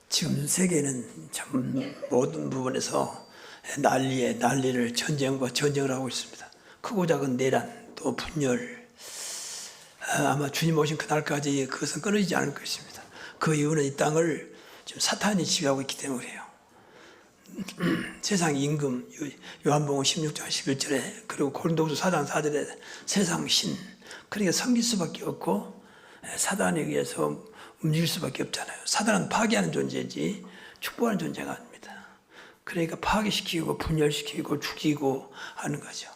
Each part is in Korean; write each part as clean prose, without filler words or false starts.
지금 세계는 참 모든 부분에서 난리를 전쟁과 전쟁을 하고 있습니다. 크고 작은 내란 또 분열, 아마 주님 오신 그날까지 그것은 끊어지지 않을 것입니다. 그 이유는 이 땅을 지금 사탄이 지배하고 있기 때문이에요. 세상 임금, 요한복음 16장 11절에 그리고 고린도후서 4장 4절에 세상 신, 그러니까 섬길 수밖에 없고 사단에 의해서 움직일 수밖에 없잖아요. 사단은 파괴하는 존재지 축복하는 존재가 아닙니다. 그러니까 파괴시키고 분열시키고 죽이고 하는 거죠.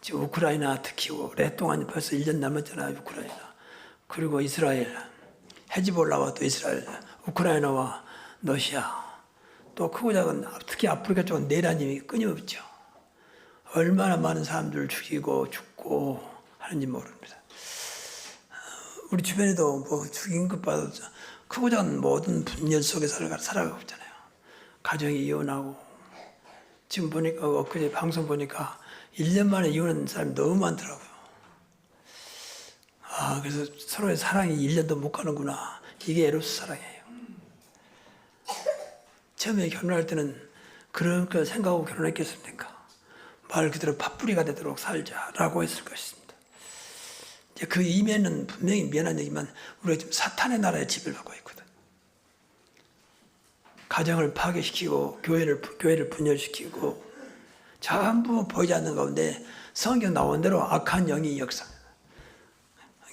지금 우크라이나 특히 오래 동안 벌써 1년 남았잖아요. 우크라이나. 그리고 이스라엘, 헤즈볼라와 또 이스라엘, 우크라이나와 러시아, 또 크고 작은 특히 아프리카 쪽은 내란이 끊임없죠. 얼마나 많은 사람들을 죽고 하는지 모릅니다. 우리 주변에도 뭐 죽인 것 봐도 크고 작은 모든 분열 속에 살아가고 있잖아요. 가정이 이혼하고, 지금 보니까 엊그제 방송 보니까 1년 만에 이혼한 사람이 너무 많더라고요. 그래서 서로의 사랑이 1년도 못 가는구나. 이게 에로스 사랑이에요. 처음에 결혼할 때는 그런 거 생각하고 결혼했겠습니까? 말 그대로 팥뿌리가 되도록 살자라고 했을 것입니다. 이제 그 이면은 분명히 미안한 얘기지만 우리가 지금 사탄의 나라에 지배를 받고 있거든. 가정을 파괴시키고 교회를 분열시키고 전부 보이지 않는 가운데 성경 나온 대로 악한 영이 역사합니다.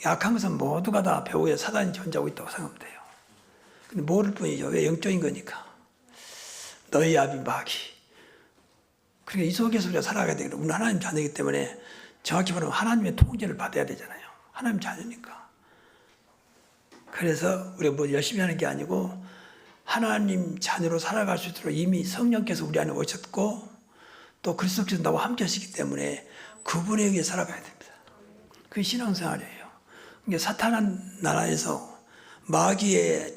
악한 것은 모두가 다 배후에 사단이 존재하고 있다고 생각하면 돼요. 근데 모를 뿐이죠. 왜? 영적인 거니까. 너희 아비 마귀. 그러니까 이 속에서 우리가 살아가야 되거든요. 우리는 하나님 자녀이기 때문에 정확히 말하면 하나님의 통제를 받아야 되잖아요. 하나님 자녀니까. 그래서 우리가 뭐 열심히 하는 게 아니고 하나님 자녀로 살아갈 수 있도록 이미 성령께서 우리 안에 오셨고 또 그리스도께서 나와 함께 하시기 때문에 그분에 의해 살아가야 됩니다. 그게 신앙생활이에요. 그러니까 사탄한 나라에서 마귀의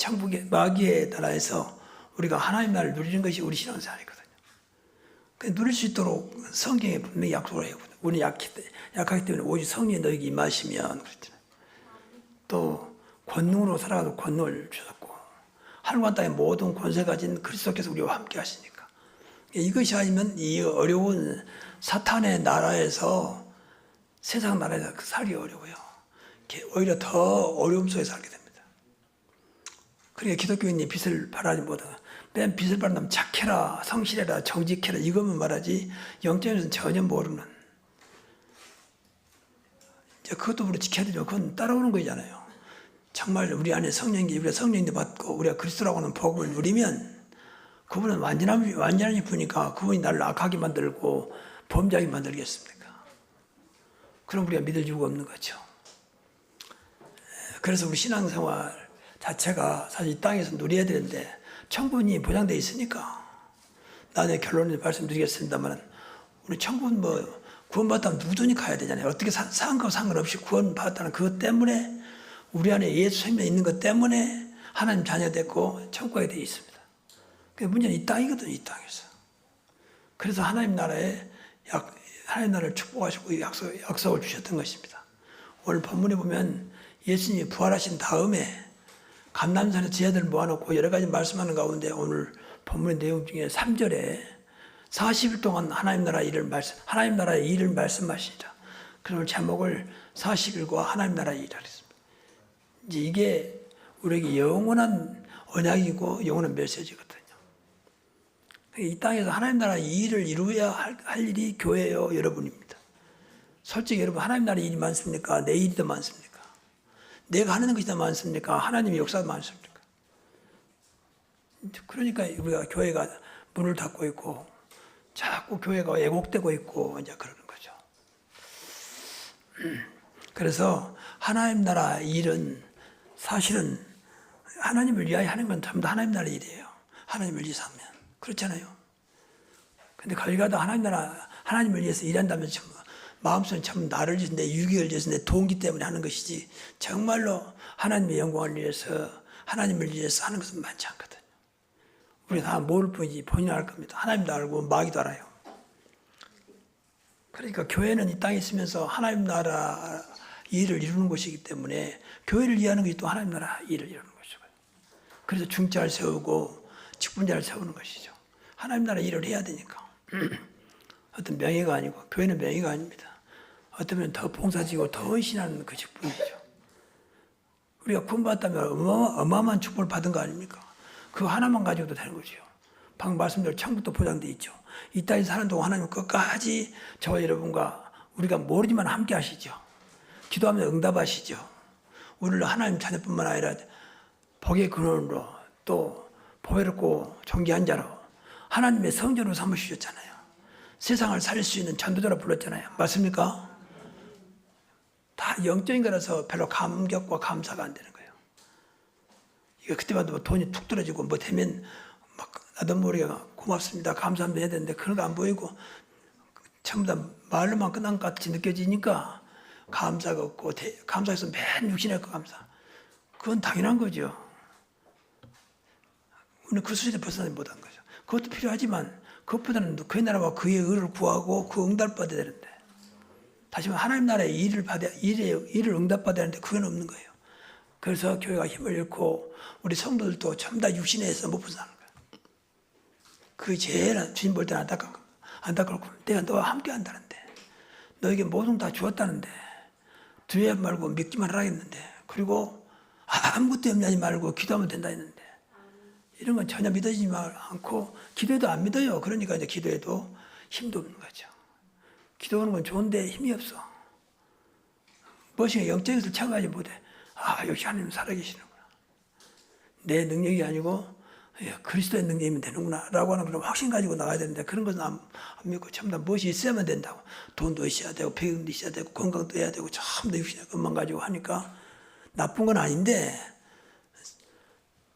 나라에서 우리가 하나님 나라를 누리는 것이 우리 신앙생활이거든요. 누릴 수 있도록 성경에 분명히 약속을 해요. 우리는 약하기 때문에 오직 성령이 너에게 임하시면 그렇잖아요. 또 권능으로 살아가도 권능을 주셨고 하늘과 땅의 모든 권세 가진 그리스도께서 우리와 함께 하시니까 이것이 아니면 이 어려운 사탄의 나라에서 세상 나라에서 살기 어려워요. 오히려 더 어려움 속에 살게 됩니다. 그러니까 기독교인이 빛을 발하지 못하고 맨 빛을 발하면 착해라, 성실해라, 정직해라 이것만 말하지 영적에서는 전혀 모르는, 이제 그것도 우리 지켜야 되죠. 그건 따라오는 거잖아요. 정말 우리 안에 성령이 우리가 성령인데 받고 우리가 그리스도라고 하는 복음을 누리면 그분은 완전한 분이니까 그분이 나를 악하게 만들고 범죄하게 만들겠습니까? 그럼 우리가 믿을 이유가 없는 거죠. 그래서 우리 신앙생활 자체가 사실 이 땅에서 누려야 되는데 천국이 보장되어 있으니까 나중에 결론을 말씀드리겠습니다만 우리 천국은 뭐 구원받았다면 누구든지 가야 되잖아요. 어떻게 상관없이 구원받았다는 그것 때문에 우리 안에 예수 생명이 있는 것 때문에 하나님 자녀 됐고 천국에 되어 있습니다. 그 문제는 이 땅이거든요. 이 땅에서. 그래서 하나님 나라를 축복하시고 약속을 주셨던 것입니다. 오늘 본문에 보면 예수님이 부활하신 다음에 감람산에 제자들 모아놓고 여러 가지 말씀하는 가운데 오늘 본문의 내용 중에 3절에 40일 동안 하나님 나라의 일을 말씀하시니라. 그런 제목을 40일과 하나님 나라의 일이라 했습니다. 이제 이게 우리에게 영원한 언약이고 영원한 메시지거든요. 이 땅에서 하나님 나라의 일을 이루어야 할 일이 교회요 여러분입니다. 솔직히 여러분 하나님 나라의 일이 많습니까? 내 일이 더 많습니까? 내가 하는 것이 더 많습니까? 하나님의 역사가 많습니까? 그러니까 우리가 교회가 문을 닫고 있고 자꾸 교회가 왜곡되고 있고 이제 그러는 거죠. 그래서 하나님 나라 일은 사실은 하나님을 위하여 하는 건 전부 다 하나님 나라 일이에요. 하나님을 위해서 하면 그렇잖아요. 근데 거기가도 하나님을 위해서 일한다면 참 마음속에 참 나를 위해서 내 유익을 위해서 내 동기 때문에 하는 것이지 정말로 하나님의 영광을 위해서 하나님을 위해서 하는 것은 많지 않거든요. 우리 다 모를 뿐이지 본인은 알 겁니다. 하나님도 알고 마귀도 알아요. 그러니까 교회는 이 땅에 있으면서 하나님 나라 일을 이루는 곳이기 때문에 교회를 이해하는 것이 또 하나님 나라 일을 이루는 것이거든요. 그래서 중짜를 세우고 직분자를 세우는 것이죠. 하나님 나라 일을 해야 되니까. 어떤 명예가 아니고, 교회는 명예가 아닙니다. 어쩌면 더 봉사지고 더 헌신하는 그 직분이죠. 우리가 구원받았다면 어마어마한 축복을 받은 거 아닙니까? 그 하나만 가지고도 되는 거죠. 방금 말씀대로 천국도 보장되어 있죠. 이 땅에 사는 동안 하나님 끝까지 저와 여러분과 우리가 모르지만 함께 하시죠. 기도하면 응답하시죠. 우리를 하나님 자녀뿐만 아니라 복의 근원으로 또 보배롭고 존귀한 자로 하나님의 성전으로 삼으셨잖아요. 세상을 살릴 수 있는 전도자로 불렀잖아요. 맞습니까? 다 영적인 거라서 별로 감격과 감사가 안 되는 거예요. 이거 그때마다 뭐 돈이 툭 떨어지고 뭐 되면 막 나도 모르게 고맙습니다, 감사합니다 해야 되는데 그런 거 안 보이고 전부 다 말로만 끝난 것 같이 느껴지니까 감사가 없고 감사해서 맨 육신의 그 감사. 그건 당연한 거죠. 우리는 그 수준에 벗어나지 못한 거죠. 그것도 필요하지만 그것보다는 그의 나라와 그의 의를 구하고 그 응답을 받아야 되는데 다시 말해 하나님 나라의 일을 응답받아야 하는데 그건 없는 거예요. 그래서 교회가 힘을 잃고 우리 성도들도 전부 다 육신에서 못 벗어나는 거예요. 그게 제일 주님 볼 때는 안타깝고 내가 너와 함께 한다는데 너에게 모든 다 주었다는데 두려워 말고 믿기만 하라겠는데 그리고 아무것도 염려하지 말고 기도하면 된다 했는데 이런 건 전혀 믿어지지 않고 기도해도 안 믿어요. 그러니까 이제 기도해도 힘도 없는 거죠. 기도하는 건 좋은데 힘이 없어. 무엇인가 영적인 것을 체험하지 못해. 아, 역시 하나님 살아계시는구나. 내 능력이 아니고 그리스도의 능력이면 되는구나 라고 하는 그런 확신 가지고 나가야 되는데 그런 것은 안 믿고 전부 다 무엇이 있어야만 된다고. 돈도 있어야 되고 배움도 있어야 되고 건강도 해야 되고 전부 다 육신의 것만 가지고 하니까 나쁜 건 아닌데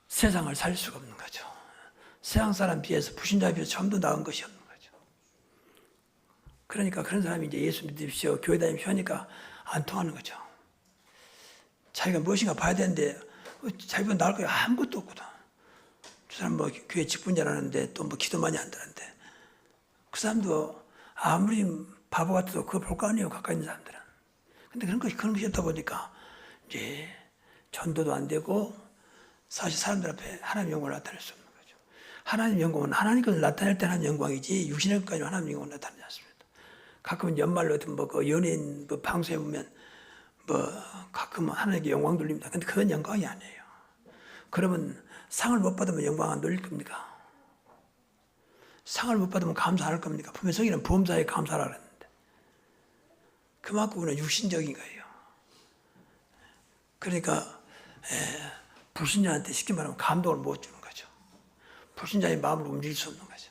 세상을 살 수가 없는 거죠. 세상 사람 비해서 불신자에 비해서 전부 나은 것이 없는 거죠. 그러니까 그런 사람이 이제 예수 믿으십시오, 교회 다니십시오 하니까 안 통하는 거죠. 자기가 무엇인가 봐야 되는데 자기보다 나을 거 아무것도 없거든. 저 사람 뭐 교회 직분자라는데 또 뭐 기도 많이 한다는데 그 사람도 아무리 바보 같아도 그거 볼 거 아니에요. 가까이 있는 사람들은. 근데 그런 것이 없다 보니까 이제 전도도 안 되고 사실 사람들 앞에 하나님의 영광을 나타낼 수 없는 거죠. 하나님의 영광은 하나님 것을 나타낼 때 하는 영광이지 육신의 것까지 하나님의 영광을 나타내지 않습니다. 가끔은 연말로 어떤 뭐 그 연예인 뭐 방송에 보면 뭐 가끔은 하나님께 영광 돌립니다. 근데 그건 영광이 아니에요. 그러면 상을 못 받으면 영광 안 돌릴 겁니까? 상을 못 받으면 감사 안 할 겁니까? 분명 성경은 범사에 감사를 하는데 그만큼 우리는 육신적인 거예요. 그러니까 불신자한테 쉽게 말하면 감동을 못 주는 거죠. 불신자의 마음을 움직일 수 없는 거죠.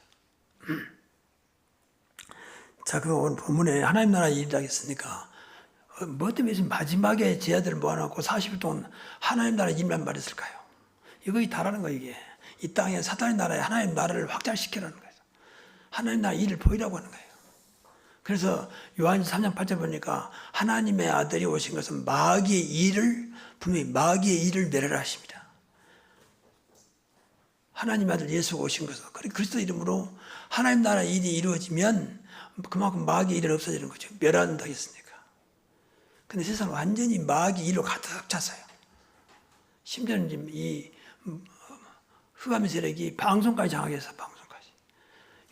자, 그럼 오늘 본문에 하나님 나라 일이라 했으니까 뭐 때문에 마지막에 제 아들을 모아놓고 40일 동안 하나님 나라 일만 말했을까요? 이거 다라는 거예요. 이게 이 땅에 사탄의 나라에 하나님 나라를 확장시키라는 거예요. 하나님 나라 일을 보이라고 하는 거예요. 그래서 요한일서 3장 8절 보니까 하나님의 아들이 오신 것은 분명히 마귀의 일을 멸하라 하십니다. 하나님의 아들 예수가 오신 것은 그리스도 이름으로 하나님 나라 일이 이루어지면 그만큼 마귀의 일은 없어지는 거죠. 멸한다 했으니까. 근데 세상은 완전히 마귀 일로 가득 찼어요. 심지어는 이 흑암의 세력이 방송까지 장악해서 방송까지.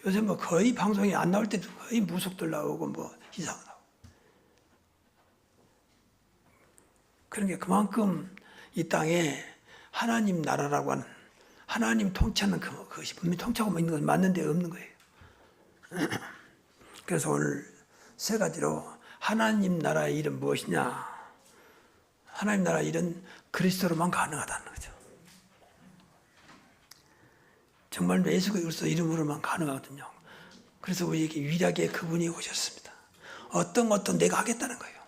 요새 뭐 거의 방송이 안 나올 때도 거의 무속들 나오고 뭐 이상 나오고. 그런 게 그만큼 이 땅에 하나님 나라라고 하는 하나님 통치하는 그것이 분명히 통치하고 있는 것은 맞는데 없는 거예요. 그래서 오늘 세 가지로 하나님 나라의 일은 무엇이냐? 하나님 나라의 일은 그리스도로만 가능하다는 거죠. 정말 예수 그리스도 이름으로만 가능하거든요. 그래서 우리에게 유일하게 그분이 오셨습니다. 어떤 내가 하겠다는 거예요.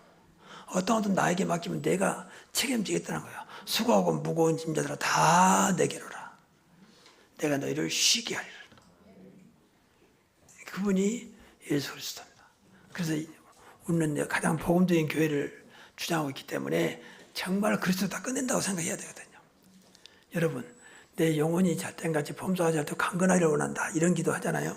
어떤 나에게 맡기면 내가 책임지겠다는 거예요. 수고하고 무거운 짐자들아 다 내게로 오라. 내가 너희를 쉬게 하리라. 그분이 예수 그리스도입니다. 그래서 우리는 가장 복음적인 교회를 주장하고 있기 때문에 정말 그리스도 다 끝낸다고 생각해야 되거든요. 여러분, 내 영혼이 잘된같이 범사가 잘되고 강건하기를 원한다. 이런 기도 하잖아요.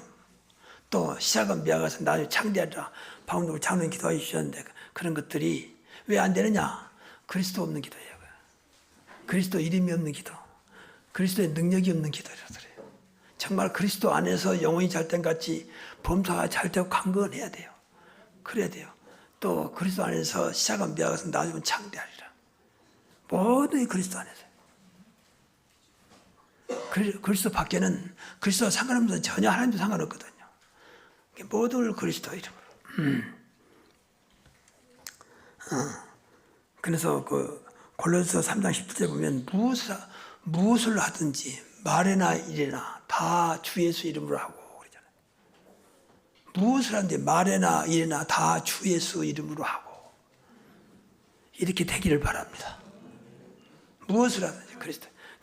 또 시작은 미약해서 나중에 창대하리라. 방금 장로님 기도해 주셨는데 그런 것들이 왜 안 되느냐? 그리스도 없는 기도예요. 그리스도 이름이 없는 기도. 그리스도의 능력이 없는 기도라서 그래요. 정말 그리스도 안에서 영혼이 잘된 같이 범사가 잘 되고 강건해야 돼요. 그래야 돼요. 또 그리스도 안에서 시작은 미약해서 나중은 창대하리라. 모든 그리스도 안에서. 그리스도 밖에는 그리스도와 상관없는 전혀 하나님도 상관없거든요. 모든 그리스도 이름으로. 그래서 그 골로새 3장 17절 보면 무엇을 하든지 말이나 일이나 다 주 예수 이름으로 하고 그러잖아요. 무엇을 하든지 말이나 일이나 다 주 예수 이름으로 하고 이렇게 되기를 바랍니다. 무엇을 하든지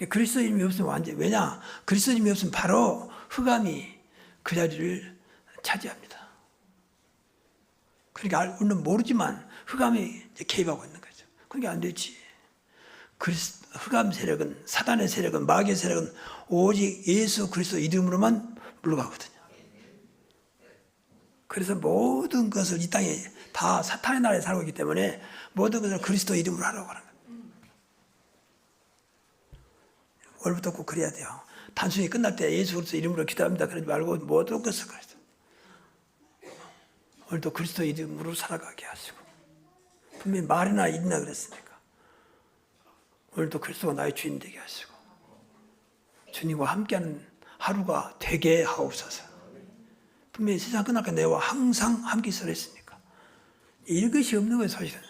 그리스도 이름이 없으면 완전 왜냐 그리스도 이름이 없으면 바로 흑암이 그 자리를 차지합니다. 그러니까 우리는 모르지만 흑암이 이제 개입하고 있는 거죠. 그게 안 되지. 흑암 세력은 사단의 세력은 마귀의 세력은 오직 예수 그리스도 이름으로만 물러가거든요. 그래서 모든 것을 이 땅에 다 사탄의 나라에 살고 있기 때문에 모든 것을 그리스도 이름으로 하라고 하는 거예요. 오늘부터 꼭 그래야 돼요. 단순히 끝날 때 예수 그리스도 이름으로 기도합니다 그러지 말고 모든 것을 그리스도. 오늘도 그리스도 이름으로 살아가게 하시고 분명히 말이나 일이나 그랬으니까 오늘도 그리스도가 나의 주인 되게 하시고 주님과 함께하는 하루가 되게 하옵소서. 분명히 세상 끝날 때 내와 항상 함께 있으라 했으니까 이것이 없는 거예요. 사실은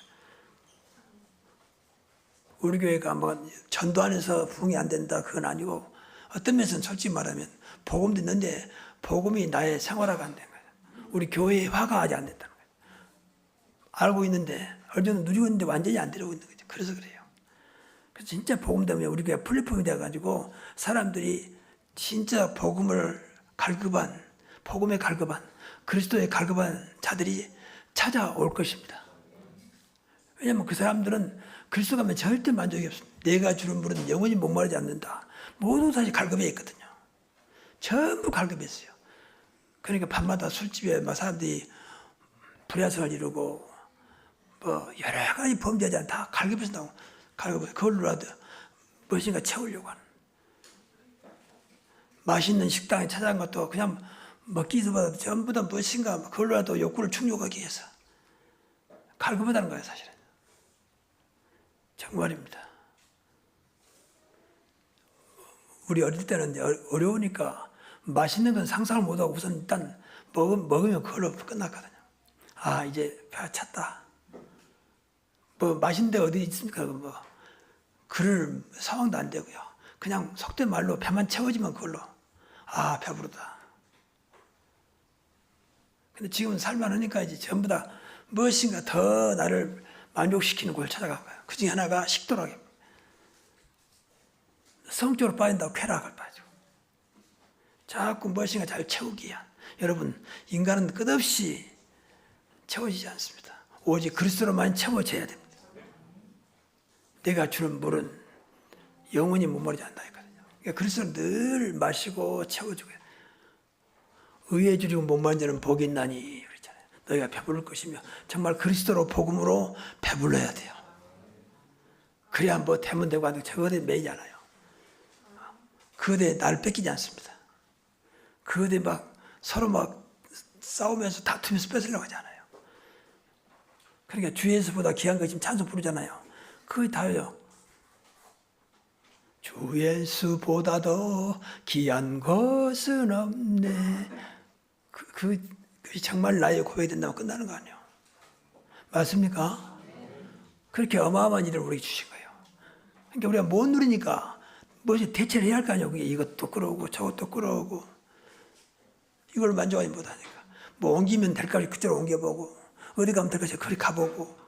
우리 교회가 뭐 전도안에서 부흥이 안 된다 그건 아니고 어떤 면에서는 솔직히 말하면 복음도 있는데 복음이 나의 생활화가 안 된 거예요. 우리 교회의 화가 아직 안 됐다는 거예요. 알고 있는데 어느 정도 누리고 있는데 완전히 안 되려고 있는 거죠. 그래서 그래요. 그래서 진짜 복음 때문에 우리 교회 플랫폼이 돼가지고 사람들이 진짜 복음을 갈급한 복음에 갈급한 그리스도에 갈급한 자들이 찾아올 것입니다. 왜냐하면 그 사람들은 그리스도 가면 절대 만족이 없습니다. 내가 주는 물은 영원히 목마르지 않는다. 모든 사실 갈급해 있거든요. 전부 갈급했어요. 그러니까 밤마다 술집에 막 사람들이 불야성을 이루고 뭐 여러 가지 범죄하지 다 갈급해서 나오고 갈급해서 그걸로라도 무엇인가 채우려고 하는 맛있는 식당에 찾아간 것도 그냥 먹기 위해서보다 전부 다 무엇인가 그걸로라도 욕구를 충족하기 위해서 갈급하다는 거예요. 사실은 정말입니다. 우리 어릴 때는 어려우니까 맛있는 건 상상을 못하고 우선 일단 먹으면 그걸로 끝났거든요. 아 이제 배가 찼다. 뭐 맛있는 데 어디 있습니까? 뭐 그럴 상황도 안 되고요. 그냥 속된 말로 배만 채워지면 그걸로 아 배부르다. 근데 지금은 살만하니까 이제 전부 다 무엇인가 더 나를 만족시키는 걸 찾아간 거예요. 그 중에 하나가 식도락입니다. 성적으로 빠진다고 쾌락을 빠지고 자꾸 무엇인가 잘 채우기 위한 여러분 인간은 끝없이 채워지지 않습니다. 오직 그리스도로만 채워져야 됩니다. 내가 주는 물은 영원히 목마르지 않다 했거든요. 그러니까 그리스도를 늘 마시고 채워주고 의에 주리고 목마른 자는 복이 있나니 그랬잖아요. 너희가 배부를 것이며 정말 그리스도로 복음으로 배불러야 돼요. 그래야 뭐 되면 되고 안 되고 저거에 매이잖아요. 그거에 나를 뺏기지 않습니다. 그거에 막 서로 막 싸우면서 다투면서 뺏으려고 하지 않아요. 그러니까 주 예수보다 귀한 것이 찬송 부르잖아요. 그게 다예요. 주 예수보다 더 귀한 것은 없네. 그게 정말 나의 고백이 된다면 끝나는 거 아니에요. 맞습니까? 그렇게 어마어마한 일을 우리에게 주신 거예요. 그러니까 우리가 못 누리니까 뭐지 대체를 해야 할 거 아니에요. 이것도 끌어오고 저것도 끌어오고 이걸 만족하지 못하니까 뭐 옮기면 될까 그대로 옮겨보고 어디 가면 될까 그리 가보고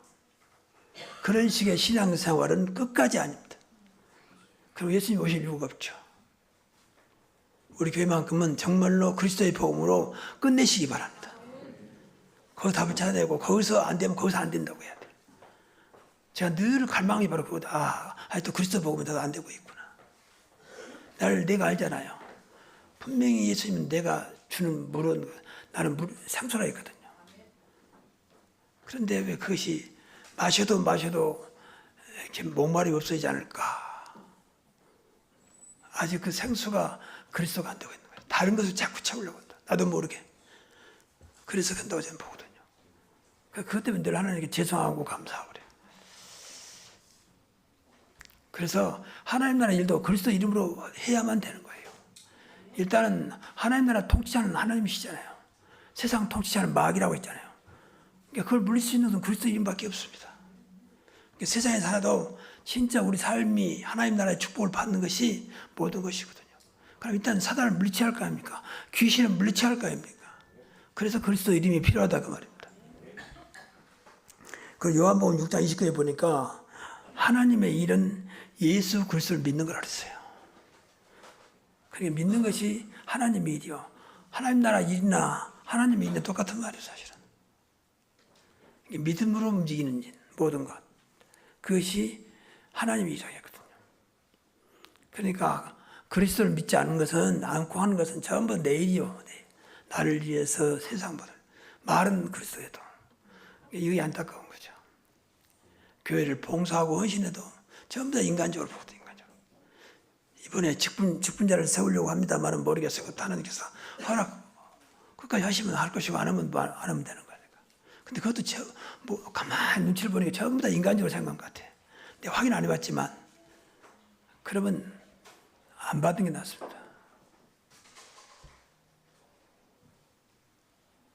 그런 식의 신앙생활은 끝까지 아닙니다. 그리고 예수님 오실 이유가 없죠. 우리 교회만큼은 정말로 그리스도의 복음으로 끝내시기 바랍니다. 거기서 답을 찾아내고 거기서 안 되면 거기서 안 된다고 해야 돼요. 제가 늘 갈망이 바로 그거다. 아직도 그리스도 복음은 나도 안 되고 있구나. 나를 내가 알잖아요. 분명히 예수님은 내가 주는 물은 나는 생수라 했거든요. 그런데 왜 그것이 마셔도 이렇게 목마름이 없어지지 않을까? 아직 그 생수가 그리스도가 안 되고 있는 거예요. 다른 것을 자꾸 채우려고 한다. 나도 모르게. 그래서 그런다고 저는 보거든요. 그것 때문에 늘 하나님께 죄송하고 감사하고 그래요. 그래서 하나님 나라 일도 그리스도 이름으로 해야만 되는 거예요. 일단은 하나님 나라 통치자는 하나님이시잖아요. 세상 통치자는 마귀라고 했잖아요. 그러니까 그걸 물릴 수 있는 것은 그리스도 이름밖에 없습니다. 그러니까 세상에 살아도 진짜 우리 삶이 하나님 나라의 축복을 받는 것이 모든 것이거든요. 그럼 일단 사단을 물리쳐야 할 거 아닙니까? 귀신을 물리쳐야 할 거 아닙니까? 그래서 그리스도 이름이 필요하다 그 말입니다. 그 요한복음 6장 29에 보니까 하나님의 일은 예수 그리스도를 믿는 거라 그랬어요. 그러니까 믿는 것이 하나님의 일이요. 하나님 나라 일이나 하나님의 일은 똑같은 말이에요, 사실은. 믿음으로 움직이는 일, 모든 것. 그것이 하나님의 일이었거든요. 그러니까 그리스도를 믿지 않는 것은, 않고 하는 것은 전부 내 일이요. 나를 위해서 세상보다. 말은 그리스도에도. 이게 안타까운 거죠. 교회를 봉사하고 헌신해도 전부 다 인간적으로 보거든요. 인간적으로. 이번에 직분자를 세우려고 합니다만은 모르겠어요. 하나님께서 허락, 끝까지 하시면 할 것이고 안 하면 되는 거니까. 근데 그것도 가만히 눈치를 보니까 전부 다 인간적으로 생각한 것 같아요. 내가 확인 안 해봤지만, 그러면 안 받은 게 낫습니다.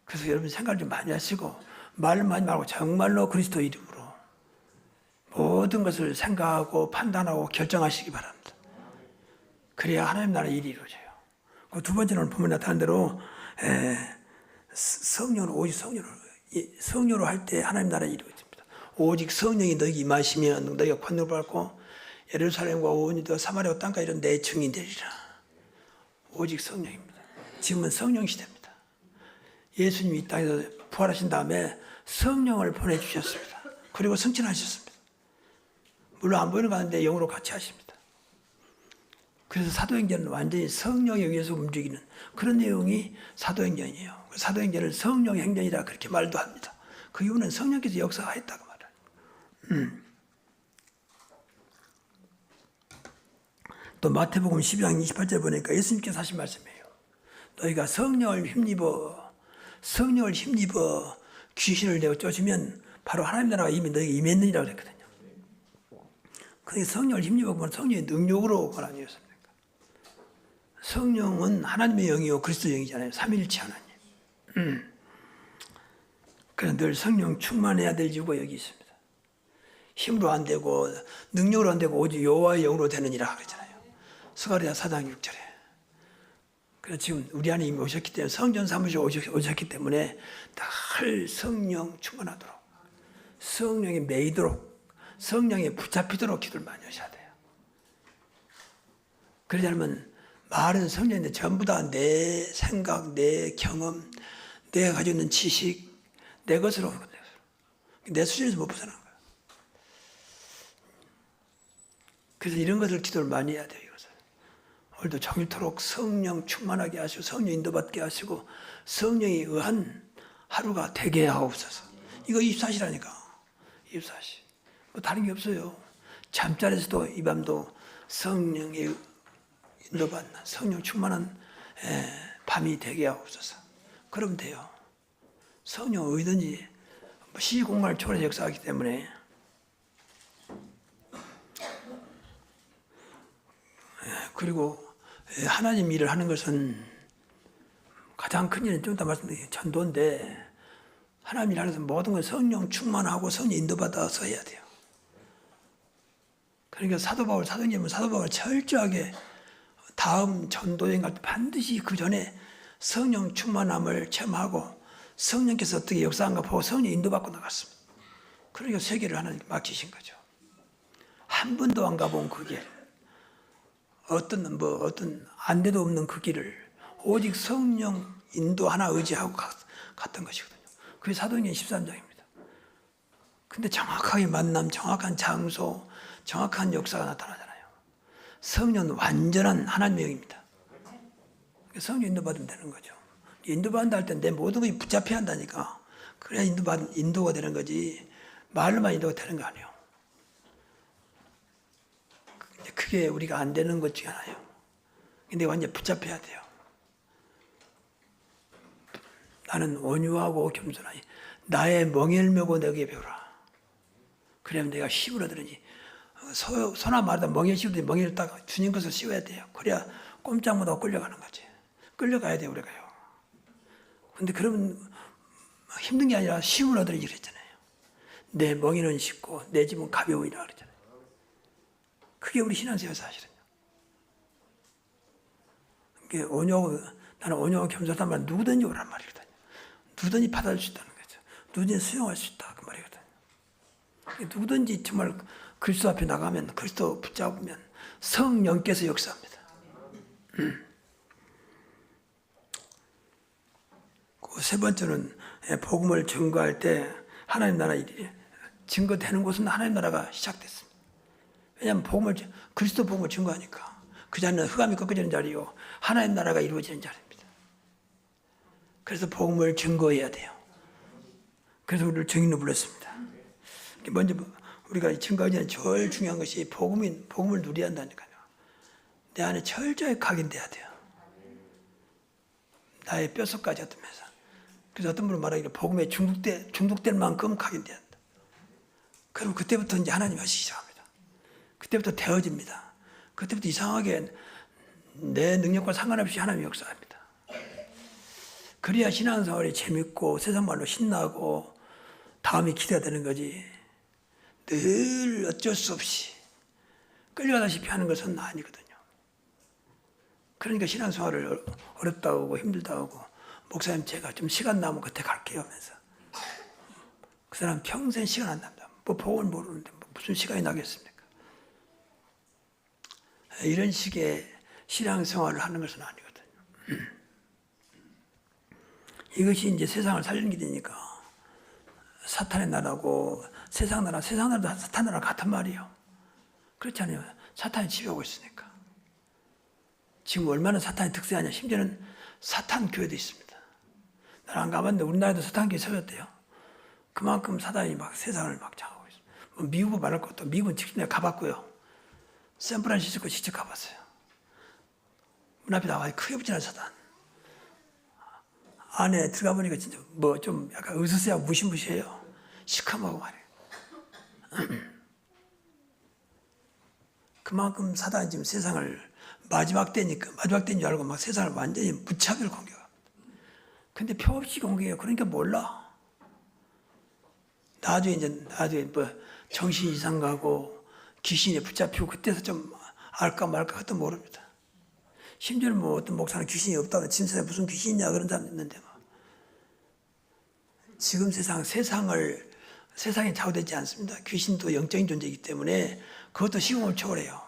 그래서 여러분 생각을 좀 많이 하시고, 말 많이 말고 정말로 그리스도 이름으로 모든 것을 생각하고 판단하고 결정하시기 바랍니다. 그래야 하나님 나라의 일이 이루어져요. 그 두 번째는 오늘 보면 나타난 대로 성령으로, 오직 성령으로 할 때 하나님 나라의 일이 이루어집니다. 오직 성령이 너희 임하시면 너희가 권능을 받고 예루살렘과 온 유다 사마리아 땅까지 이런 내 증인이 되리라. 오직 성령입니다. 지금은 성령 시대입니다. 예수님이 이 땅에서 부활하신 다음에 성령을 보내주셨습니다. 그리고 승천하셨습니다. 물론 안 보이는 가운데 영으로 같이 하십니다. 그래서 사도행전은 완전히 성령에 의해서 움직이는 그런 내용이 사도행전이에요. 사도행전을 성령의 행전이라 그렇게 말도 합니다. 그 이유는 성령께서 역사하였다고 말해요. 또 마태복음 12장 28절 보니까 예수님께서 하신 말씀이에요. 너희가 성령을 힘입어 귀신을 내어 쫓으면 바로 하나님 나라가 이미 너희가 임했느니라고 그랬거든요. 그러니까 성령을 힘입어 보면 성령의 능력으로 말하는 것입니다. 성령은 하나님의 영이요 그리스도 영이잖아요. 삼위일체 하나님. 그래서 늘 성령 충만해야 될 이유가 여기 있습니다. 힘으로 안 되고 능력으로 안 되고 오직 여호와의 영으로 되느니라 그랬잖아요. 스가랴 4장 6절에. 그래서 지금 우리 안에 이미 오셨기 때문에 성전 사무실 오셨기 때문에 늘 성령 충만하도록 성령에 매이도록 성령에 붙잡히도록 기도를 많이 하셔야 돼요. 그러지 않으면 말은 성령인데 전부 다 내 생각, 내 경험, 내가 가지고 있는 지식, 내 것으로 내 수준에서 못 벗어나는 거예요. 그래서 이런 것을 기도를 많이 해야 돼요. 이것을. 오늘도 종일토록 성령 충만하게 하시고 성령 인도받게 하시고 성령에 의한 하루가 되게 하옵소서. 이거 24시라니까. 24시. 뭐 다른 게 없어요. 잠자리에서도 이 밤도 성령에 인도받는 성령 충만한 밤이 되게 하옵소서. 그러면 돼요. 성령 어디든지 시공간을 초월해서 역사하기 때문에 그리고 하나님 일을 하는 것은 가장 큰 일은 좀 이따 말씀드린 전도인데 하나님 일 하는 것은 모든 건 성령 충만하고 성령 인도받아서 해야 돼요. 그러니까 사도 바울 철저하게 다음 전도여행 갈 때 반드시 그 전에 성령 충만함을 체험하고 성령께서 어떻게 역사한가 보고 성령 인도받고 나갔습니다. 그러니까 세계를 하나님께 맡기신 거죠. 한 번도 안 가본 그 길, 어떤 안대도 없는 그 길을 오직 성령 인도 하나 의지하고 갔던 것이거든요. 그게 사도행전 13장입니다. 근데 정확하게 만남, 정확한 장소, 정확한 역사가 나타나잖아요. 성령은 완전한 하나님의 영입니다. 성령 인도받으면 되는 거죠. 인도받는다 할 때 내 모든 것이 붙잡혀야 한다니까. 그래야 인도가 되는 거지. 말로만 인도가 되는 거 아니에요. 그게 우리가 안 되는 것 중에 하나예요. 근데 완전 붙잡혀야 돼요. 나는 온유하고 겸손하니 나의 멍에를 메고 내게 배우라. 그러면 내가 힘을 얻으니 소나 말다 멍에 씌우더니 멍에를 딱 주님 것을 씌워야 돼요. 그래야 꼼짝 못하고 끌려가는 거지. 끌려가야 돼요, 우리가요. 근데 그러면 힘든 게 아니라 힘을 얻으니 그랬잖아요. 내 멍에는 쉽고 내 짐은 가벼우니라 그랬잖아요. 그게 우리 신앙생활 사실은요. 그게 온유하고, 나는 온유하고 겸손한 말 누구든지 오란 말이거든요. 누구든지 받아줄 수 있다는 거죠. 누구든지 수용할 수 있다 그 말이거든요. 누구든지 정말 그리스도 앞에 나가면, 그리스도 붙잡으면 성령께서 역사합니다. 그 세 번째는 복음을 증거할 때 하나님 나라 일이 증거되는 곳은 하나님 나라가 시작됐습니다. 왜냐하면 그리스도 복음을 증거하니까 그 자리는 흑암이 꺾어지는 자리요 하나님 나라가 이루어지는 자리입니다. 그래서 복음을 증거해야 돼요. 그래서 우리를 증인으로 불렀습니다. 먼저 우리가 증거하기 전에 제일 중요한 것이 복음을 누려야 한다니까요. 내 안에 철저히 각인돼야 돼요. 나의 뼛속까지 흩으면서. 그래서 어떤 분은 말하기를 복음에 중독될 만큼 각인돼야 한다. 그럼 그때부터 이제 하나님 하시기 시작합니다. 그때부터 되어집니다. 그때부터 이상하게 내 능력과 상관없이 하나님이 역사합니다. 그래야 신앙생활이 재밌고 세상 말로 신나고 다음이 기대가 되는 거지. 늘 어쩔 수 없이 끌려가다시피 하는 것은 아니거든요. 그러니까 신앙생활을 어렵다고 하고 힘들다고 하고 목사님 제가 좀 시간 나면 그때 갈게요 하면서 그 사람 평생 시간 안 납니다. 뭐 복을 모르는데 무슨 시간이 나겠습니까? 이런 식의 신앙생활을 하는 것은 아니거든요. 이것이 이제 세상을 살리는 길이니까 사탄의 나라고 세상 나라도 사탄 나라 같은 말이에요. 그렇잖아요. 사탄이 지배하고 있으니까. 지금 얼마나 사탄이 득세하냐. 심지어는 사탄 교회도 있습니다. 나는 안 가봤는데 우리나라에도 사탄 교회 세웠대요. 그만큼 사탄이 막 세상을 막 장하고 있어요. 뭐 미국은 말할 것도 미국은 직접 내가 가봤고요. 샌프란시스코 직접 가봤어요. 문 앞에 나와 크게 붙이는 사탄. 안에 들어가 보니까 진짜 뭐 좀 약간 으스스하고 무시무시해요. 시커멓고 말이에요. 그만큼 사단이 지금 세상을 마지막 때인 줄 알고 막 세상을 완전히 무차별 공격합니다. 근데 표 없이 공격해요. 그러니까 몰라. 나중에 뭐 정신 이상 가고 귀신에 붙잡히고 그때서 좀 알까 말까 그것도 모릅니다. 심지어는 뭐 어떤 목사는 귀신이 없다고 진짜에 무슨 귀신이냐 그런 사람도 있는데 뭐. 지금 세상에 좌우되지 않습니다. 귀신도 영적인 존재이기 때문에 그것도 시공을 초월해요.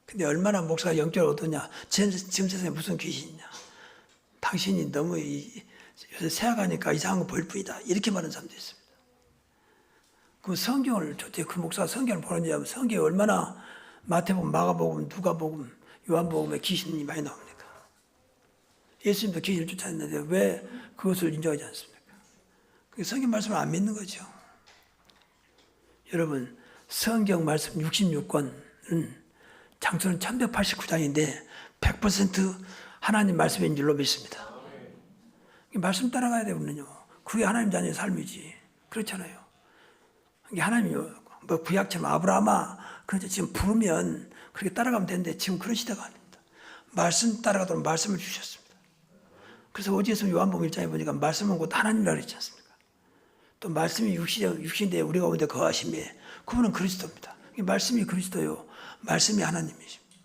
근데 얼마나 목사가 영적으로 얻었냐. 지금 세상에 무슨 귀신이냐. 당신이 너무 요새 세아가니까 이상한 거 볼 뿐이다. 이렇게 말하는 사람도 있습니다. 그 성경을 도대체 그 목사가 성경을 보는지 하면 성경에 얼마나 마태복음, 마가복음, 누가복음, 요한복음에 귀신이 많이 나옵니까? 예수님도 귀신을 쫓아냈는데 왜 그것을 인정하지 않습니까? 성경 말씀을 안 믿는 거죠. 여러분 성경 말씀 66권은 장수는 1189장인데 100% 하나님 말씀인 줄로 믿습니다. 말씀 따라가야 되거든요. 그게 하나님 자녀의 삶이지. 그렇잖아요. 하나님이 뭐 구약처럼 아브라함아 그런데 지금 부르면 그렇게 따라가면 되는데 지금 그런 시대가 아닙니다. 말씀 따라가도록 말씀을 주셨습니다. 그래서 어디에서 요한복음 1장에 보니까 말씀은 곧 하나님이라고 그랬지 않습니까? 또 말씀이 육신인데 우리가 오는데 거하심에 그분은 그리스도입니다. 말씀이 그리스도요. 말씀이 하나님이십니다.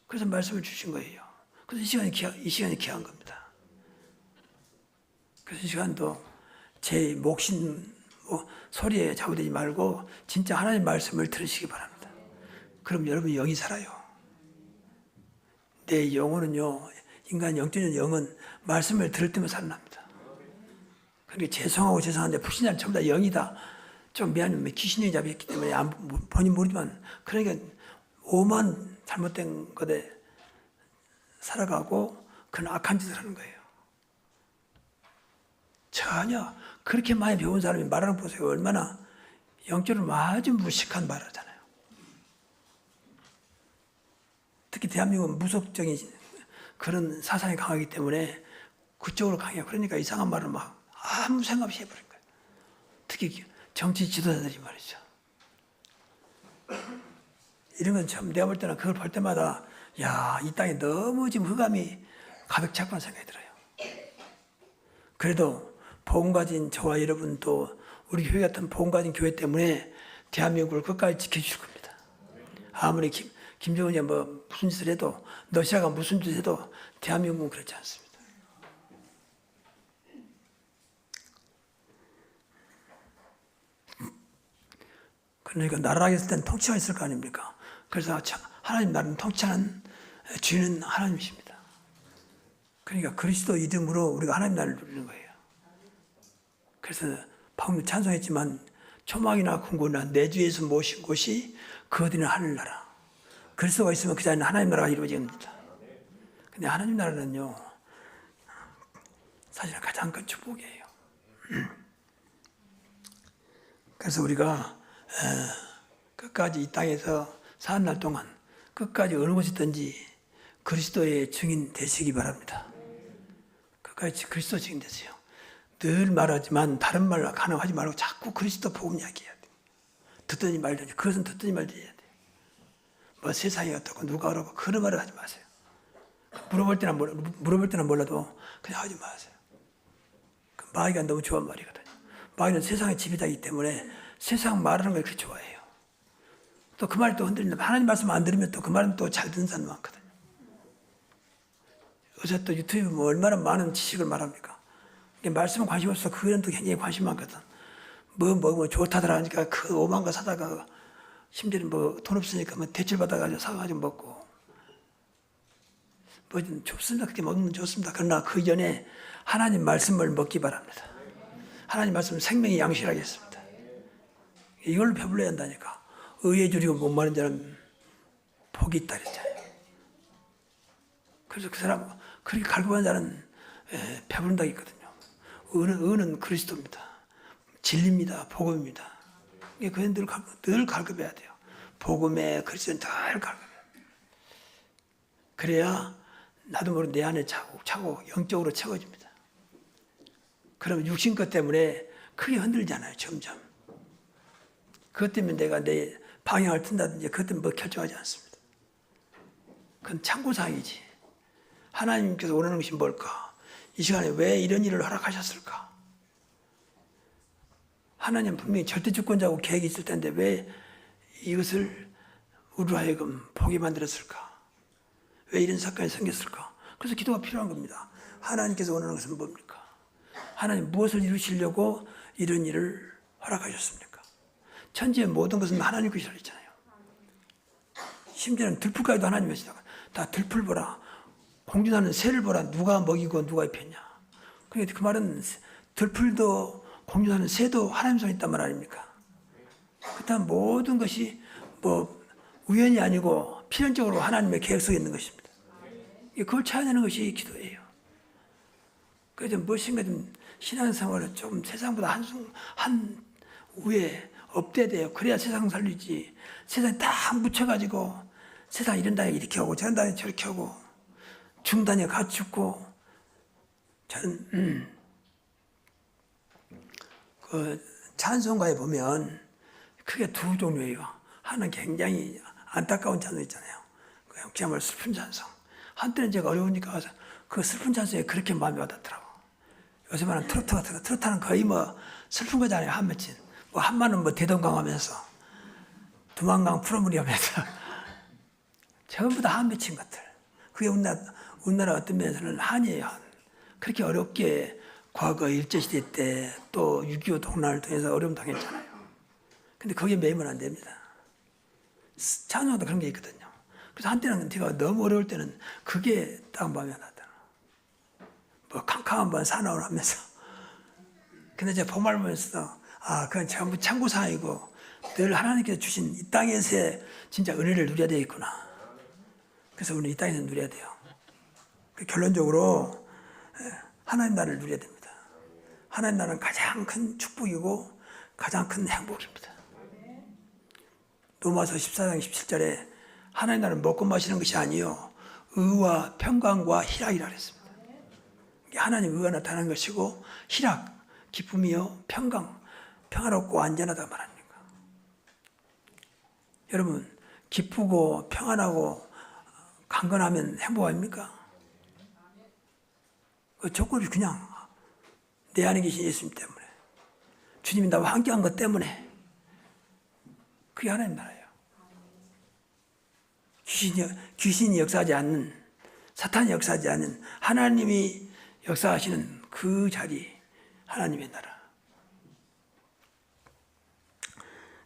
그래서 말씀을 주신 거예요. 그래서 이 시간이 귀한 겁니다. 그래서 이 시간도 제 목신 소리에 좌우되지 말고 진짜 하나님 말씀을 들으시기 바랍니다. 그럼 여러분 영이 살아요. 내 영혼은요. 인간 영적인 영은 말씀을 들을 때만 살아납니다. 그러니까 죄송하고 죄송한데 불신자는 전부 다 영이다. 좀 미안하면 귀신이 잡혔기 때문에 본인 모르지만 그러니까 오만 잘못된 것에 살아가고 그런 악한 짓을 하는 거예요. 전혀 그렇게 많이 배운 사람이 말하는 보세요. 얼마나 영적으로 아주 무식한 말을 하잖아요. 특히 대한민국은 무속적인 그런 사상이 강하기 때문에 그쪽으로 강해요. 그러니까 이상한 말을 막 아무 생각 없이 해버린 거예요. 특히 정치 지도자들이 말이죠. 이런 건 참 내가 볼 때는 그걸 볼 때마다 야, 이 땅에 너무 지금 흑암이 가득 찼구나 생각이 들어요. 그래도 복음 가진 저와 여러분 또 우리 교회 같은 복음 가진 교회 때문에 대한민국을 끝까지 지켜주실 겁니다. 아무리 김정은이 뭐 무슨 짓을 해도 러시아가 무슨 짓을 해도 대한민국은 그렇지 않습니다. 그러니까 나라라고 했을 땐 통치가 있을 거 아닙니까? 그래서 하나님 나라는 통치하는 주인은 하나님이십니다. 그러니까 그리스도 이름으로 우리가 하나님 나라를 누리는 거예요. 그래서 방금 찬송했지만 초막이나 궁궐이나 내 주에서 모신 곳이 그 어디는 하늘나라. 그리스도가 있으면 그 자리는 하나님 나라가 이루어집니다. 근데 하나님 나라는요, 사실 가장 큰 축복이에요. 그래서 우리가 끝까지 이 땅에서 사는 날 동안 끝까지 어느 곳이든지 그리스도의 증인 되시기 바랍니다. 끝까지 그리스도 증인 되세요. 늘 말하지만 다른 말 가능하지 말고 자꾸 그리스도 복음 이야기해야 돼요. 듣더니 말더니 그것은 듣더니 말더니 해야 돼요. 뭐 세상이 어떻고 누가 어떻고 그런 말을 하지 마세요. 물어볼 때는 몰라도 그냥 하지 마세요. 그 마귀가 너무 좋아하는 말이거든요. 마귀는 세상의 지배자이기 때문에 세상 말하는 걸 그렇게 좋아해요. 또 그 말이 또 흔들린다. 하나님 말씀 안 들으면 또 그 말은 또 잘 듣는 사람 많거든요. 요새 또 유튜브 뭐 얼마나 많은 지식을 말합니까? 말씀은 관심 없어. 그거는 또 굉장히 관심 많거든. 뭐 좋다더라 하니까 그 오만 거 사다가 심지어는 뭐 돈 없으니까 뭐 대출 받아가지고 사가지고 먹고. 뭐 좋습니다. 그렇게 먹으면 좋습니다. 그러나 그 전에 하나님 말씀을 먹기 바랍니다. 하나님 말씀은 생명의 양식이라겠습니다. 이걸로 배불러야 한다니까. 의에 줄이고 못 마른 자는 복이 있다 그랬잖아요. 그래서 그 사람 그렇게 갈급한 자는 배부른다 했거든요. 의는 그리스도입니다. 진리입니다. 복음입니다. 그건 늘 갈급해야 돼요. 복음에 그리스도는 늘 갈급해요. 그래야 나도 모르게 내 안에 차고 영적으로 채워집니다. 그러면 육신 것 때문에 크게 흔들잖아요. 점점. 그것 때문에 내가 내 방향을 튼다든지 그것 때문에 뭐 결정하지 않습니다. 그건 참고사항이지. 하나님께서 원하는 것이 뭘까? 이 시간에 왜 이런 일을 허락하셨을까? 하나님 분명히 절대주권자고 계획이 있을 텐데 왜 이것을 우리로 하여금 보게 만들었을까? 왜 이런 사건이 생겼을까? 그래서 기도가 필요한 겁니다. 하나님께서 원하는 것은 뭡니까? 하나님 무엇을 이루시려고 이런 일을 허락하셨습니까? 천지의 모든 것은 하나님 것이라 했잖아요. 심지어는 들풀까지도 하나님 것이다. 다 들풀 보라. 공주나는 새를 보라. 누가 먹이고 누가 입혔냐. 그러니까 그 말은 들풀도 공주나는 새도 하나님 손에 있단 말 아닙니까? 그렇다면 모든 것이 뭐 우연이 아니고 필연적으로 하나님의 계획 속에 있는 것입니다. 그걸 찾아내는 것이 기도예요. 그래서 무엇인가 좀 신앙생활을 좀 세상보다 한 위에 업돼야 돼요. 그래야 세상 살리지. 세상에 다 묻혀가지고 세상 이런 다니 이렇게 하고 저런 다니 저렇게 하고 중단에 같이 죽고 저는 그 찬송가에 보면 크게 두 종류예요. 하나는 굉장히 안타까운 찬송 있잖아요. 그야말로 슬픈 찬송. 한때는 제가 어려우니까 그 슬픈 찬송에 그렇게 마음이 와닿더라고. 요새 말하는 트로트 같은 거. 트로트는 거의 뭐 슬픈 거잖아요. 한 며칠. 뭐 한마는 뭐 대동강 하면서 두만강 풀어물이 하면서 전부 다 한 맺힌 것들. 그게 우리나라 어떤 면에서는 한이에요. 한. 그렇게 어렵게 과거 일제시대 때 또 6.25 동란을 통해서 어려움 당했잖아요. 근데 거기에 매이면 안 됩니다. 찬송도 그런 게 있거든요. 그래서 한때는 제가 너무 어려울 때는 그게 딱 마음에 안 나더라고요. 뭐 캄캄한 밤 사나운 하면서. 근데 제가 복음을 보면서 그건 전부 참고사항이고 늘 하나님께서 주신 이 땅에서의 진짜 은혜를 누려야 되겠구나. 그래서 우리는 이 땅에서 누려야 돼요. 결론적으로 하나님 나라를 누려야 됩니다. 하나님 나라는 가장 큰 축복이고 가장 큰 행복입니다. 로마서 14장 17절에 하나님 나라는 먹고 마시는 것이 아니요 의와 평강과 희락이라 그랬습니다. 하나님 의가 나타나는 것이고 희락, 기쁨이요 평강, 평화롭고 안전하다 말합니다. 여러분 기쁘고 평안하고 강건하면 행복 아닙니까? 그 조건이 그냥 내 안에 계신 예수님 때문에, 주님이 나와 함께한 것 때문에, 그게 하나님 나라예요. 귀신이 역사하지 않는, 사탄이 역사하지 않는 하나님이 역사하시는 그 자리, 하나님의 나라.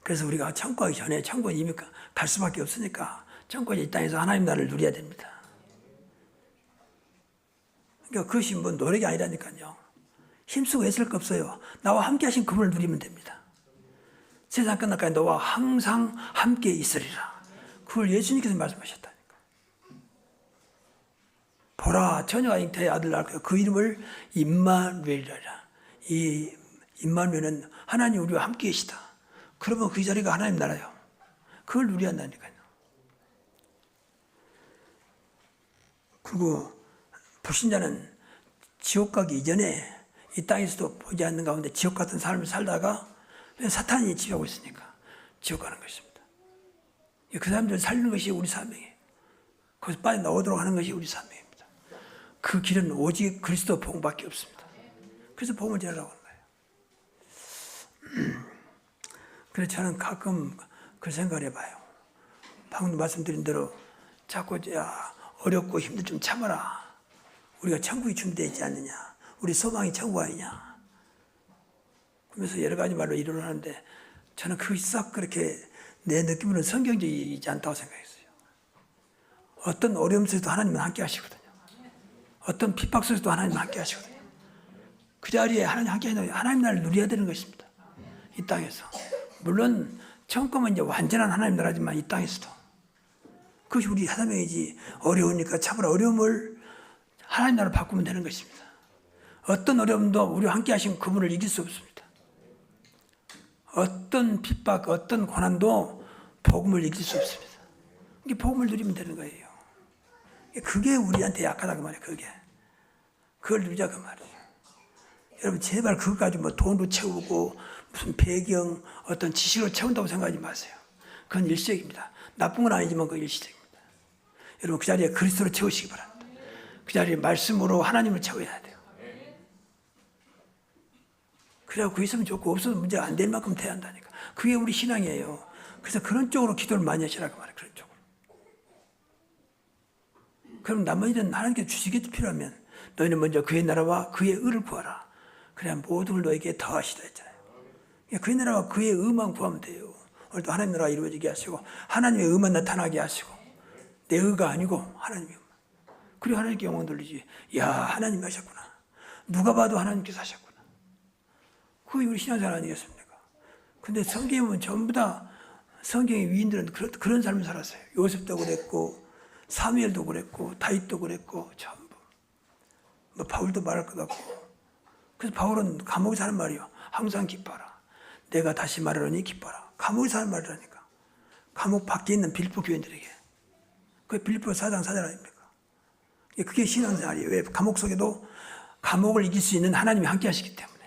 그래서 우리가 천국 가기 전에, 천국은 이미 갈 수밖에 없으니까 천국은 이 땅에서 하나님 나라를 누려야 됩니다. 그러니까 그것이 뭐 노력이 아니라니까요. 힘쓰고 애쓸 거 없어요. 나와 함께 하신 그분을 누리면 됩니다. 세상 끝날까지 너와 항상 함께 있으리라. 그걸 예수님께서 말씀하셨다니까. 보라, 처녀가 잉태의 아들 낳을 거야. 그 이름을 임마누엘이라. 이 임마누엘은 하나님 우리와 함께 계시다. 그러면 그 자리가 하나님 나라요. 그걸 누려야 한다니까요. 그리고 불신자는 지옥 가기 이전에 이 땅에서도 보지 않는 가운데 지옥 같은 삶을 살다가 사탄이 지배하고 있으니까 지옥 가는 것입니다. 그 사람들을 살리는 것이 우리 사명이에요. 거기서 빠져나오도록 하는 것이 우리 사명입니다. 그 길은 오직 그리스도 복음밖에 없습니다. 그래서 복음을 전하라고 하는 거예요. 그래서 저는 가끔 그 생각을 해봐요. 방금 말씀드린 대로 자꾸 어렵고 힘들 좀 참아라. 우리가 천국이 준비되어 있지 않느냐. 우리 소망이 천국 아니냐. 그러면서 여러 가지 말로 이론을 하는데 저는 그것이 싹 그렇게 내 느낌으로는 성경적이지 않다고 생각했어요. 어떤 어려움 속에도 하나님은 함께 하시거든요. 어떤 핍박 속에도 하나님은 함께 하시거든요. 그 자리에 하나님 함께 하시는 하나님 나라를 누려야 되는 것입니다. 이 땅에서. 물론 천국은 이제 완전한 하나님 나라지만 이 땅에서도. 그것이 우리 사명이지. 어려우니까 참으라. 어려움을 하나님 나라로 바꾸면 되는 것입니다. 어떤 어려움도 우리와 함께 하신 그분을 이길 수 없습니다. 어떤 핍박, 어떤 고난도 복음을 이길 수 없습니다. 이게 복음을 누리면 되는 거예요. 그게 우리한테 약하다 그 말이에요. 그걸 누리자 그 말이에요. 여러분 제발 그것 가지고 뭐 돈으로 채우고 무슨 배경, 어떤 지식으로 채운다고 생각하지 마세요. 그건 일시적입니다. 나쁜 건 아니지만 그건 일시적입니다. 여러분 그 자리에 그리스도로 채우시기 바랍니다. 그 자리에 말씀으로 하나님을 채워야 돼요. 그래야 그 있으면 좋고 없어도 문제가 안 될 만큼 돼야 한다니까. 그게 우리 신앙이에요. 그래서 그런 쪽으로 기도를 많이 하시라고 말해요. 그런 쪽으로. 그럼 나머지는 하나님께 주시겠지 필요하면 너희는 먼저 그의 나라와 그의 의를 구하라. 그래야 모든 걸 너에게 더하시다 했잖아요. 그의 나라와 그의 의만 구하면 돼요. 오늘도 하나님 나라가 이루어지게 하시고 하나님의 의만 나타나게 하시고 내 의가 아니고 하나님의 의만. 그리고 하나님께 영광 돌리지. 야 하나님이 하셨구나. 누가 봐도 하나님께서 하셨구나. 그게 우리 신앙생활 아니겠습니까? 근데 성경에 보면 전부 다 성경의 위인들은 그런 삶을 살았어요. 요셉도 그랬고 사무엘도 그랬고 다윗도 그랬고 전부. 뭐 바울도 말할 것 같고. 그래서 바울은 감옥에서 하는 말이요. 항상 기뻐라. 내가 다시 말하노니 기뻐라. 감옥에서 하는 말이라니까. 감옥 밖에 있는 빌립보 교인들에게. 그게 빌립보 4장 4절 아닙니까? 그게 신앙생활이에요. 왜? 감옥 속에도 감옥을 이길 수 있는 하나님이 함께 하시기 때문에.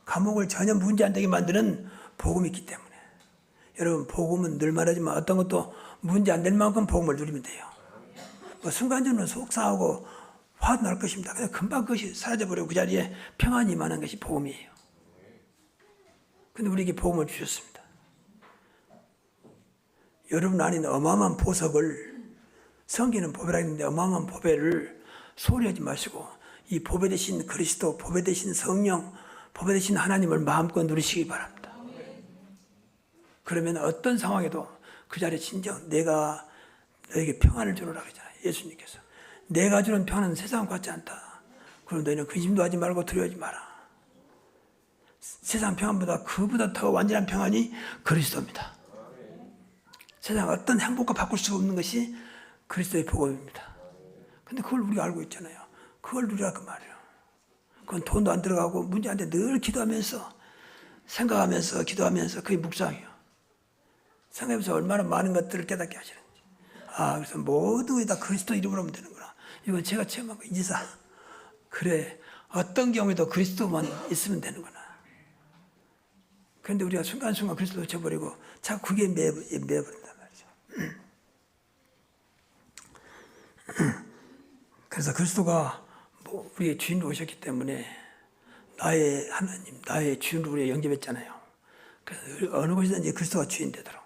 감옥을 전혀 문제 안 되게 만드는 복음이 있기 때문에. 여러분 복음은 늘 말하지만 어떤 것도 문제 안 될 만큼 복음을 누리면 돼요. 뭐 순간적으로 속상하고 화도 날 것입니다. 그냥 금방 그것이 사라져버리고 그 자리에 평안이 임하는 것이 복음이에요. 근데 우리에게 복음을 주셨습니다. 여러분 안에 있는 어마어마한 보석을, 성경은 보배라 했는데 어마어마한 보배를 소홀히하지 마시고 이 보배 되신 그리스도, 보배 되신 성령, 보배 되신 하나님을 마음껏 누리시기 바랍니다. 그러면 어떤 상황에도 그 자리에 진정 내가 너에게 평안을 주노라 그러잖아요. 예수님께서. 내가 주는 평안은 세상 같지 않다. 그럼 너희는 근심도 하지 말고 두려워하지 마라. 세상 평안보다 그보다 더 완전한 평안이 그리스도입니다. 세상 어떤 행복과 바꿀 수 없는 것이 그리스도의 복음입니다. 근데 그걸 우리가 알고 있잖아요. 그걸 누리라 그 말이에요. 그건 돈도 안 들어가고 문제 안 돼. 늘 기도하면서 생각하면서 기도하면서 그게 묵상이에요. 생각하면서 얼마나 많은 것들을 깨닫게 하시는지. 그래서 모두 다 그리스도 이름으로 하면 되는구나. 이건 제가 체험한 거 이지사. 그래, 어떤 경우에도 그리스도만 있으면 되는구나. 그런데 우리가 순간순간 그리스도 놓쳐버리고 자꾸 그게 매버린단 말이죠. 그래서 그리스도가 우리의 주인으로 오셨기 때문에 나의 하나님, 나의 주인으로 우리가 영접했잖아요. 그래서 어느 곳이든지 그리스도가 주인 되도록,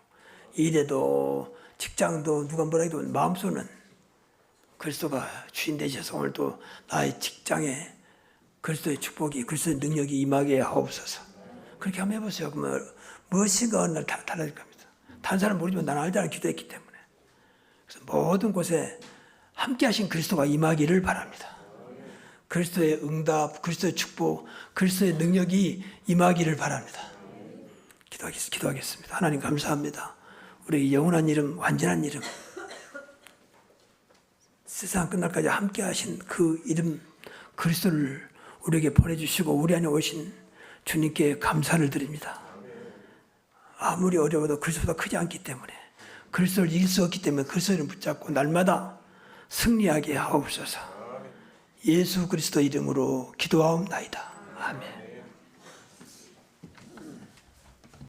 일에도 직장도 누가 뭐라 해도 마음속은 그리스도가 주인 되셔서 오늘도 나의 직장에 그리스도의 축복이, 그리스도의 능력이 임하게 하옵소서. 그렇게 한번 해보세요. 그러면 무엇인가 어느 날 달라질 겁니다. 다른 사람 모르지만 나는 알잖아, 기도했기 때문에. 그래서 모든 곳에 함께 하신 그리스도가 임하기를 바랍니다. 그리스도의 응답, 그리스도의 축복, 그리스도의 능력이 임하기를 바랍니다. 기도하겠습니다. 하나님 감사합니다. 우리 영원한 이름, 완전한 이름, 세상 끝날까지 함께 하신 그 이름 그리스도를 우리에게 보내주시고 우리 안에 오신 주님께 감사를 드립니다. 아무리 어려워도 그리스도보다 크지 않기 때문에, 그리스도를 이길 수 없기 때문에 그리스도를 붙잡고 날마다 승리하게 하옵소서. 예수 그리스도 이름으로 기도하옵나이다. 아멘.